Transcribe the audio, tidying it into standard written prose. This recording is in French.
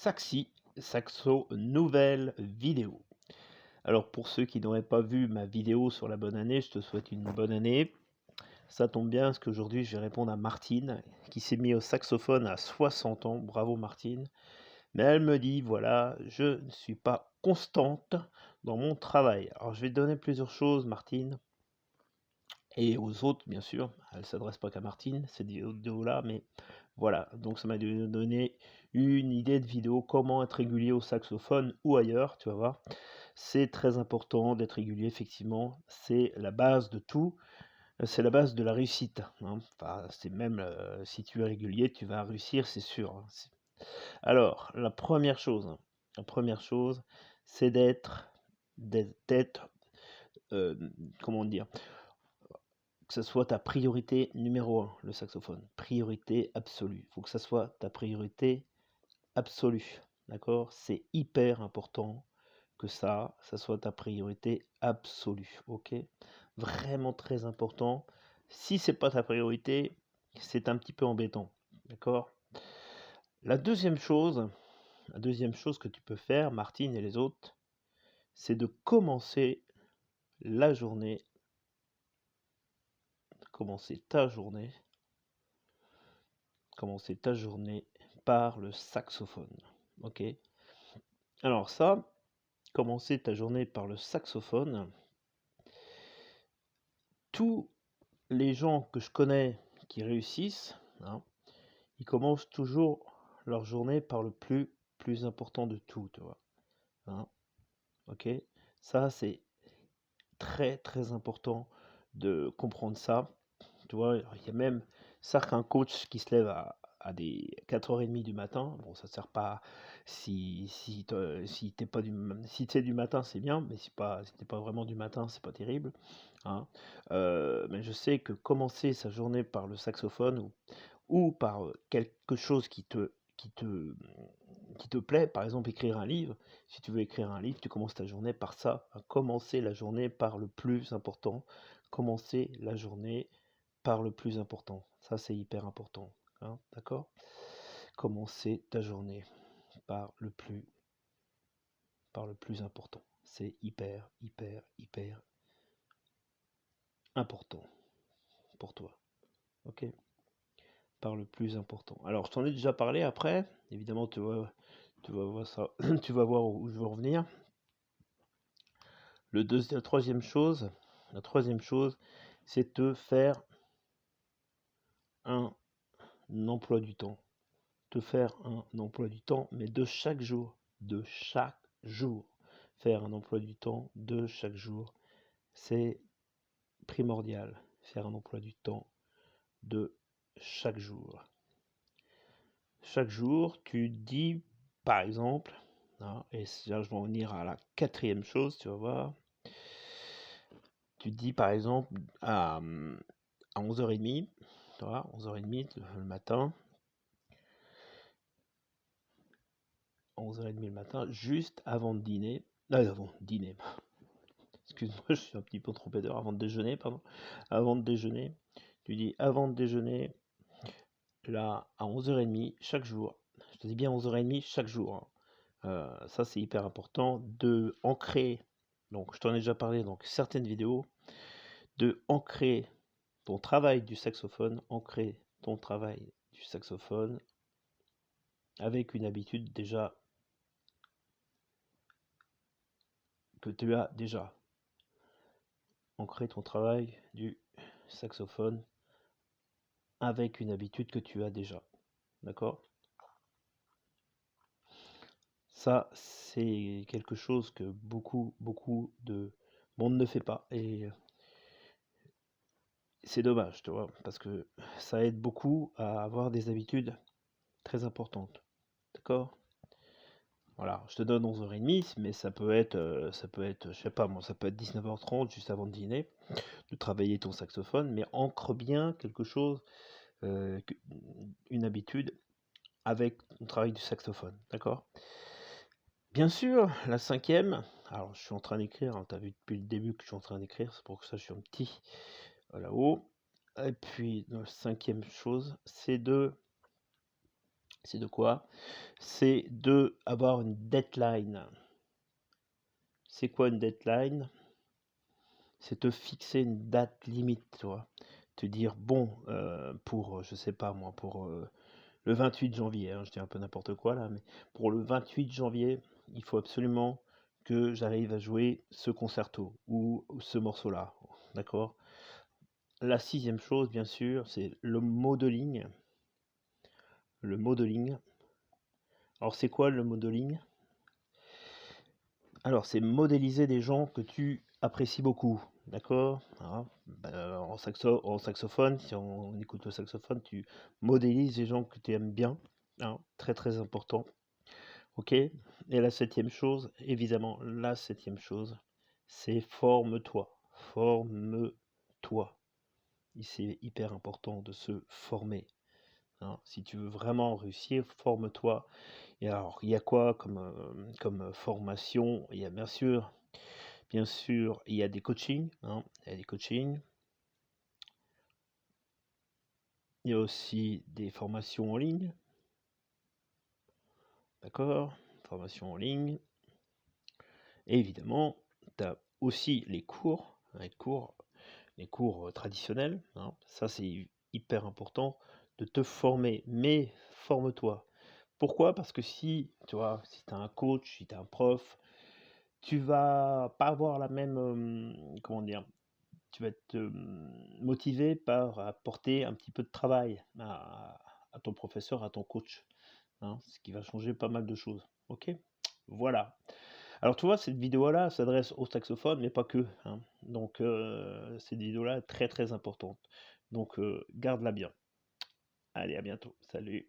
Saxi, Saxo, nouvelle vidéo. Alors pour ceux qui n'auraient pas vu ma vidéo sur la bonne année, je te souhaite une bonne année. Ça tombe bien parce qu'aujourd'hui je vais répondre à Martine qui s'est mis au saxophone à 60 ans. Bravo Martine. Mais elle me dit voilà, je ne suis pas constante dans mon travail. Alors je vais te donner plusieurs choses Martine et aux autres bien sûr. Elle ne s'adresse pas qu'à Martine, cette vidéo-là, mais voilà. Donc ça m'a donné une idée de vidéo, comment être régulier au saxophone ou ailleurs, tu vas voir. C'est très important d'être régulier, effectivement. C'est la base de tout. C'est la base de la réussite, hein. Enfin, c'est même si tu es régulier, tu vas réussir, c'est sûr, hein. Alors, la première chose, c'est d'être, euh, comment dire, que ça soit ta priorité numéro un, le saxophone. Priorité absolue. Il faut que ça soit ta priorité absolue. D'accord? C'est hyper important que ça soit ta priorité absolue. Ok? Vraiment très important. Si c'est pas ta priorité, c'est un petit peu embêtant. D'accord? La deuxième chose, la deuxième chose que tu peux faire, Martine et les autres, c'est de la journée, commencer ta journée, commencer ta journée par le saxophone. Ok? Alors ça, commencer ta journée par le saxophone, tous les gens que je connais qui réussissent, hein, ils commencent toujours leur journée par le plus important de tout, tu vois. Hein, ok? Ça, c'est très très important de comprendre ça. Tu vois, il y a même certains coachs qui se lèvent à des 4h30 du matin. Bon, ça sert pas si t'es pas si t'es du matin, c'est bien, mais si t'es pas vraiment du matin, c'est pas terrible. Hein. Mais je sais que commencer sa journée par le saxophone ou par quelque chose qui te plaît, par exemple écrire un livre. Si tu veux écrire un livre, tu commences ta journée par ça. Hein. Commencer la journée par le plus important. Commencer la journée par le plus important. Ça, c'est hyper important. Hein, d'accord? Commencer ta journée par par le plus important. C'est hyper important pour toi. Ok? Par le plus important. Alors, je t'en ai déjà parlé après. Évidemment, tu vas voir ça, tu vas voir où je veux en venir. La troisième chose, c'est de faire un emploi du temps. Te faire un emploi du temps, mais de chaque jour. De chaque jour. Faire un emploi du temps de chaque jour. C'est primordial. Faire un emploi du temps de chaque jour. Chaque jour, tu dis, par exemple, hein, et là je vais en venir à la quatrième chose, tu vas voir. Tu dis par exemple à 11h30, tu vois, 11h30 le matin, 11h30 le matin, juste avant de dîner, avant de dîner, excuse-moi, je suis un petit peu trompé d'heure, avant de déjeuner, pardon, avant de déjeuner, tu dis avant de déjeuner, là, à 11h30, chaque jour, je te dis bien 11h30 chaque jour, hein. Ça c'est hyper important de ancrer, donc je t'en ai déjà parlé dans certaines vidéos, de ancrer ton travail du saxophone, ancrer ton travail du saxophone avec une habitude déjà que tu as déjà. Ancrer ton travail du saxophone avec une habitude que tu as déjà. D'accord? Ça, c'est quelque chose que beaucoup de monde ne fait pas. Et c'est dommage, tu vois, parce que ça aide beaucoup à avoir des habitudes très importantes. D'accord? Voilà, je te donne 11h30, mais ça peut être, je sais pas moi, ça peut être 19h30 juste avant de dîner, de travailler ton saxophone, mais ancre bien quelque chose, que- une habitude avec ton travail du saxophone, d'accord? Bien sûr, la cinquième, alors je suis en train d'écrire, hein, tu as vu depuis le début que je suis en train d'écrire, c'est pour que ça je suis un petit là-haut. Et puis, la cinquième chose, c'est de C'est de quoi? C'est de avoir une deadline. C'est quoi une deadline? C'est te fixer une date limite, tu vois? Te dire: «Bon, pour, je sais pas moi, pour, le 28 janvier, hein, je dis un peu n'importe quoi là, mais pour le 28 janvier, il faut absolument que j'arrive à jouer ce concerto ou ce morceau-là», d'accord? La sixième chose, bien sûr, c'est le modeling. Le modeling. Alors, c'est quoi le modeling? Alors, c'est modéliser des gens que tu apprécies beaucoup, d'accord? Hein, en saxophone, si on écoute le saxophone, tu modélises les gens que tu aimes bien, hein, très très important, ok? Et la septième chose, évidemment, la septième chose, c'est forme-toi, forme-toi. Et c'est hyper important de se former, hein. Si tu veux vraiment réussir, forme-toi. Et alors, il y a quoi comme formation? Il y a bien sûr, il y a des coachings, hein, il y a des coachings. Il y a aussi des formations en ligne, d'accord? Formations en ligne. Et évidemment, tu as aussi les cours traditionnels, hein. Ça, c'est hyper important de te former, mais forme-toi. Pourquoi? Parce que si, tu vois, si tu as un coach, si tu as un prof, tu vas pas avoir la même, comment dire? Tu vas être, motivé par apporter un petit peu de travail à ton professeur, à ton coach, hein, ce qui va changer pas mal de choses. OK? Voilà. Alors tu vois, cette vidéo-là s'adresse au saxophone, mais pas que, hein. Donc cette vidéo-là est très, très importante. Donc garde-la bien. Allez, à bientôt. Salut.